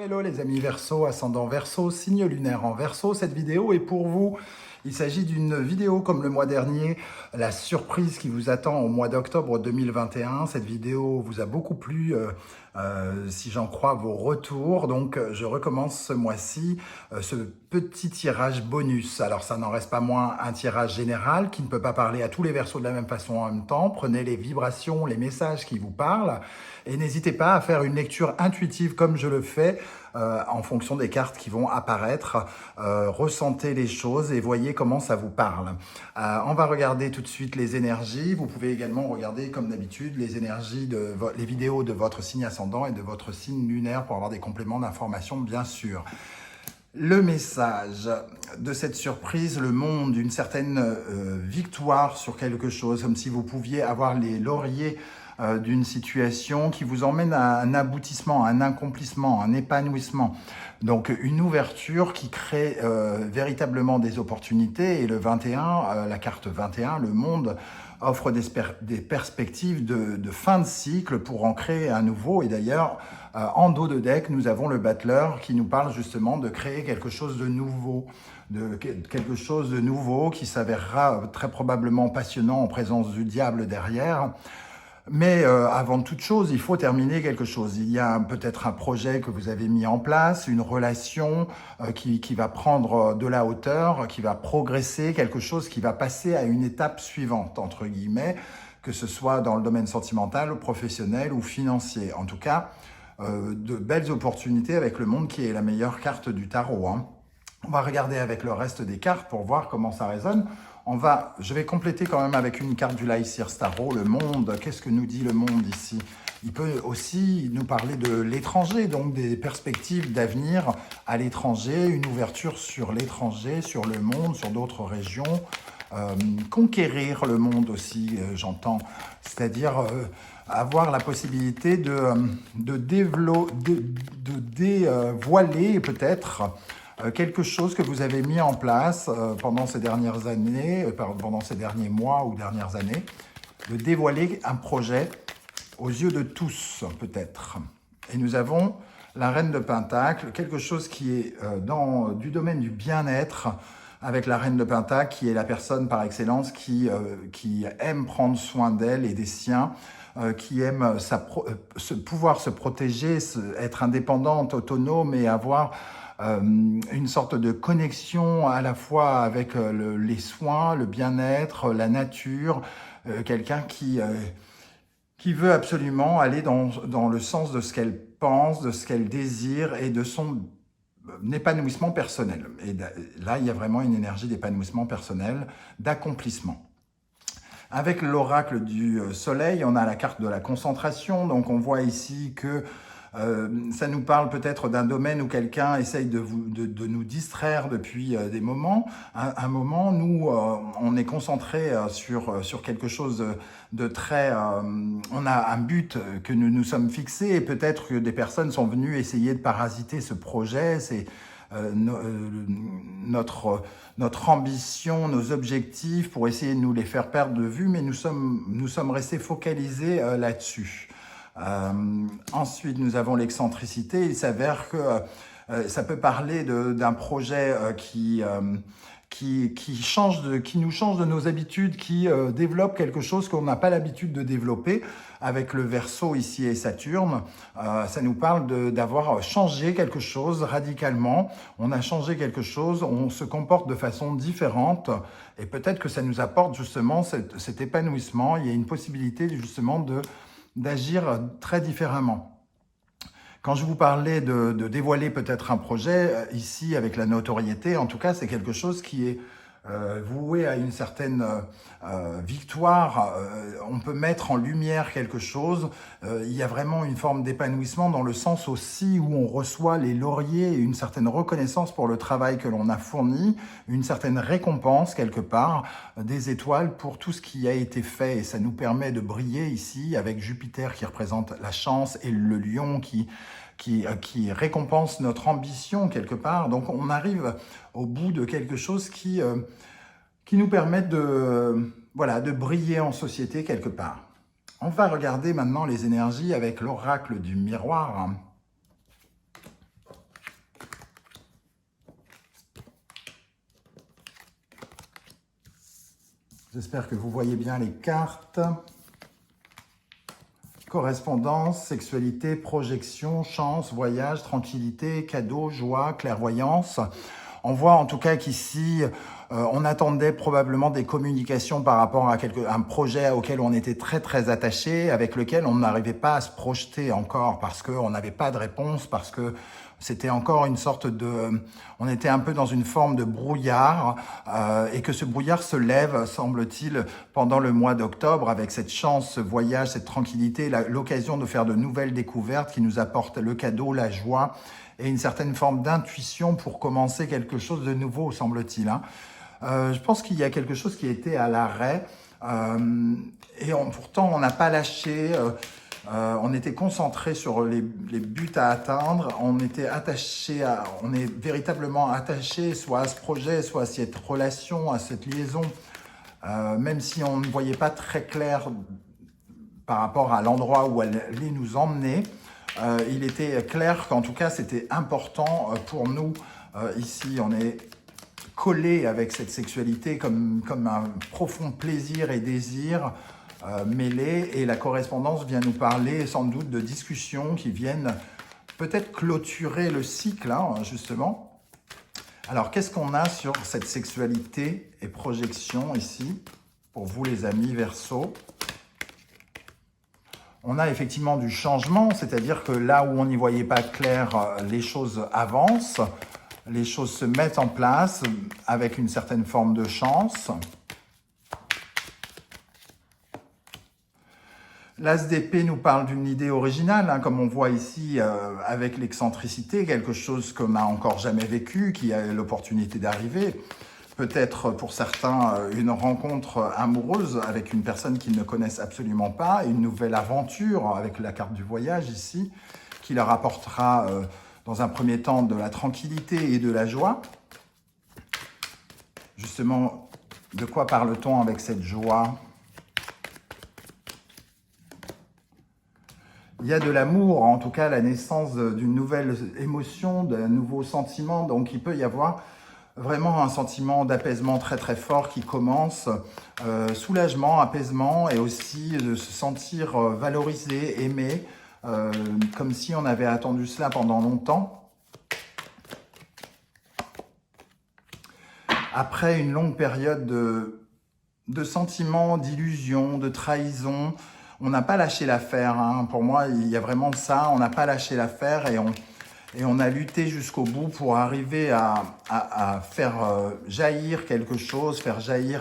Hello les amis Verseau, ascendant Verseau, signe lunaire en Verseau. Cette vidéo est pour vous. Il s'agit d'une vidéo comme le mois dernier, la surprise qui vous attend au mois d'octobre 2021. Cette vidéo vous a beaucoup plu, si j'en crois vos retours. Donc je recommence ce mois-ci ce petit tirage bonus. Alors ça n'en reste pas moins un tirage général qui ne peut pas parler à tous les Verseaux de la même façon en même temps. Prenez les vibrations, les messages qui vous parlent et n'hésitez pas à faire une lecture intuitive comme je le fais en fonction des cartes qui vont apparaître. Ressentez les choses et voyez comment ça vous parle. On va regarder tout de suite les énergies. Vous pouvez également regarder, comme d'habitude, les énergies les vidéos de votre signe ascendant et de votre signe lunaire pour avoir des compléments d'information, bien sûr. Le message de cette surprise, le monde, une certaine victoire sur quelque chose, comme si vous pouviez avoir les lauriers d'une situation qui vous emmène à un aboutissement, un accomplissement, un épanouissement. Donc une ouverture qui crée véritablement des opportunités. Et le 21, la carte 21, le monde, offre des perspectives de fin de cycle pour en créer un nouveau. Et d'ailleurs, en dos de deck, nous avons le battleur qui nous parle justement de créer quelque chose de nouveau, qui s'avérera très probablement passionnant en présence du diable derrière. Mais avant toute chose, il faut terminer quelque chose. Il y a peut-être un projet que vous avez mis en place, une relation qui va prendre de la hauteur, qui va progresser, quelque chose qui va passer à une étape suivante, entre guillemets, que ce soit dans le domaine sentimental, professionnel ou financier. En tout cas, de belles opportunités avec le monde qui est la meilleure carte du tarot, hein. On va regarder avec le reste des cartes pour voir comment ça résonne. Je vais compléter quand même avec une carte du Lycir Tarot, le monde. Qu'est-ce que nous dit le monde ici? Il peut aussi nous parler de l'étranger, donc des perspectives d'avenir à l'étranger, une ouverture sur l'étranger, sur le monde, sur d'autres régions. Conquérir le monde aussi, j'entends. C'est-à-dire avoir la possibilité de dévoiler peut-être quelque chose que vous avez mis en place pendant ces dernières années, pendant ces derniers mois ou dernières années, de dévoiler un projet aux yeux de tous, peut-être. Et nous avons la Reine de Pentacle, quelque chose qui est du domaine du bien-être, avec la Reine de Pentacle, qui est la personne par excellence qui aime prendre soin d'elle et des siens, qui aime pouvoir se protéger, être indépendante, autonome et avoir une sorte de connexion à la fois avec les soins, le bien-être, la nature, quelqu'un qui veut absolument aller dans le sens de ce qu'elle pense, de ce qu'elle désire et de son épanouissement personnel. Et là, il y a vraiment une énergie d'épanouissement personnel, d'accomplissement. Avec l'oracle du soleil, on a la carte de la concentration, donc on voit ici que ça nous parle peut-être d'un domaine où quelqu'un essaye de nous distraire depuis des moments. Un moment, nous, on est concentré sur quelque chose de très... on a un but que nous nous sommes fixés et peut-être que des personnes sont venues essayer de parasiter ce projet. C'est notre ambition, nos objectifs pour essayer de nous les faire perdre de vue, mais nous sommes restés focalisés là-dessus. Ensuite, nous avons l'excentricité. Il s'avère que ça peut parler d'un projet qui nous change de nos habitudes, qui développe quelque chose qu'on n'a pas l'habitude de développer. Avec le Verseau ici et Saturne, ça nous parle d'avoir changé quelque chose radicalement. On a changé quelque chose, on se comporte de façon différente et peut-être que ça nous apporte justement cet épanouissement. Il y a une possibilité justement d'agir très différemment. Quand je vous parlais de dévoiler peut-être un projet, ici avec la notoriété, en tout cas c'est quelque chose qui est voué à une certaine victoire. On peut mettre en lumière quelque chose. Il y a vraiment une forme d'épanouissement dans le sens aussi où on reçoit les lauriers et une certaine reconnaissance pour le travail que l'on a fourni, une certaine récompense quelque part, des étoiles pour tout ce qui a été fait. Et ça nous permet de briller ici avec Jupiter qui représente la chance et le lion qui récompense notre ambition quelque part. Donc on arrive au bout de quelque chose qui nous permet de briller en société quelque part. On va regarder maintenant les énergies avec l'oracle du miroir. J'espère que vous voyez bien les cartes. Correspondance, sexualité, projection, chance, voyage, tranquillité, cadeau, joie, clairvoyance. On voit en tout cas qu'ici, on attendait probablement des communications par rapport à un projet auquel on était très attaché, avec lequel on n'arrivait pas à se projeter encore parce qu'on n'avait pas de réponse, parce que c'était encore une sorte de... On était un peu dans une forme de brouillard et que ce brouillard se lève, semble-t-il, pendant le mois d'octobre avec cette chance, ce voyage, cette tranquillité, l'occasion de faire de nouvelles découvertes qui nous apportent le cadeau, la joie et une certaine forme d'intuition pour commencer quelque chose de nouveau, semble-t-il. Je pense qu'il y a quelque chose qui était à l'arrêt et pourtant on n'a pas lâché. On était concentré sur les buts à atteindre, on est véritablement attaché soit à ce projet, soit à cette relation, à cette liaison, même si on ne voyait pas très clair par rapport à l'endroit où elle allait nous emmener. Il était clair qu'en tout cas c'était important pour nous. Ici on est collé avec cette sexualité comme un profond plaisir et désir mêlés, et la correspondance vient nous parler sans doute de discussions qui viennent peut-être clôturer le cycle, justement. Alors, qu'est-ce qu'on a sur cette sexualité et projection ici, pour vous les amis Verseau? On a effectivement du changement, c'est-à-dire que là où on n'y voyait pas clair, les choses avancent, les choses se mettent en place avec une certaine forme de chance. L'As d'épée nous parle d'une idée originale, comme on voit ici avec l'excentricité, quelque chose qu'on n'a encore jamais vécu, qui a l'opportunité d'arriver. Peut-être pour certains une rencontre amoureuse avec une personne qu'ils ne connaissent absolument pas, une nouvelle aventure avec la carte du voyage ici, qui leur apportera dans un premier temps de la tranquillité et de la joie. Justement, de quoi parle-t-on avec cette joie ? Il y a de l'amour, en tout cas la naissance d'une nouvelle émotion, d'un nouveau sentiment. Donc il peut y avoir vraiment un sentiment d'apaisement très fort qui commence. Soulagement, apaisement et aussi de se sentir valorisé, aimé, comme si on avait attendu cela pendant longtemps. Après une longue période de sentiments, d'illusions, de trahison, on n'a pas lâché l'affaire. Pour moi, il y a vraiment ça. On n'a pas lâché l'affaire et on a lutté jusqu'au bout pour arriver à faire jaillir quelque chose, faire jaillir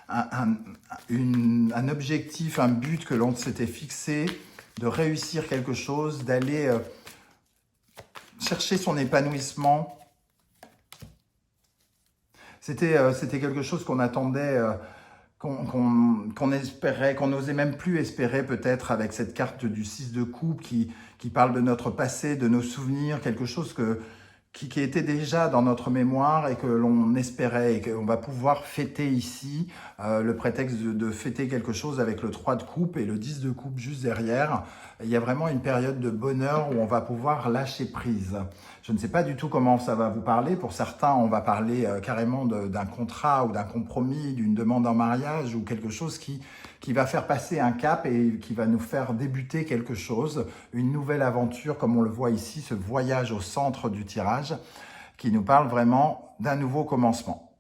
un objectif, un but que l'on s'était fixé, de réussir quelque chose, d'aller chercher son épanouissement. C'était quelque chose qu'on attendait... qu'on espérait, qu'on n'osait même plus espérer peut-être avec cette carte du 6 de coupe qui parle de notre passé, de nos souvenirs, quelque chose qui était déjà dans notre mémoire et que l'on espérait et qu'on va pouvoir fêter ici, le prétexte de fêter quelque chose avec le 3 de coupe et le 10 de coupe juste derrière. Il y a vraiment une période de bonheur où on va pouvoir lâcher prise. Je ne sais pas du tout comment ça va vous parler. Pour certains, on va parler carrément d'un contrat ou d'un compromis, d'une demande en mariage ou quelque chose qui va faire passer un cap et qui va nous faire débuter quelque chose, une nouvelle aventure, comme on le voit ici, ce voyage au centre du tirage, qui nous parle vraiment d'un nouveau commencement.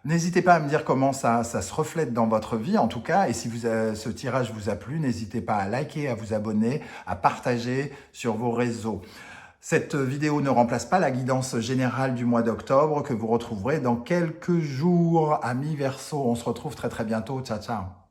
N'hésitez pas à me dire comment ça se reflète dans votre vie, en tout cas. Et si ce tirage vous a plu, n'hésitez pas à liker, à vous abonner, à partager sur vos réseaux. Cette vidéo ne remplace pas la guidance générale du mois d'octobre que vous retrouverez dans quelques jours. Amis Verseau, on se retrouve très bientôt. Ciao, ciao.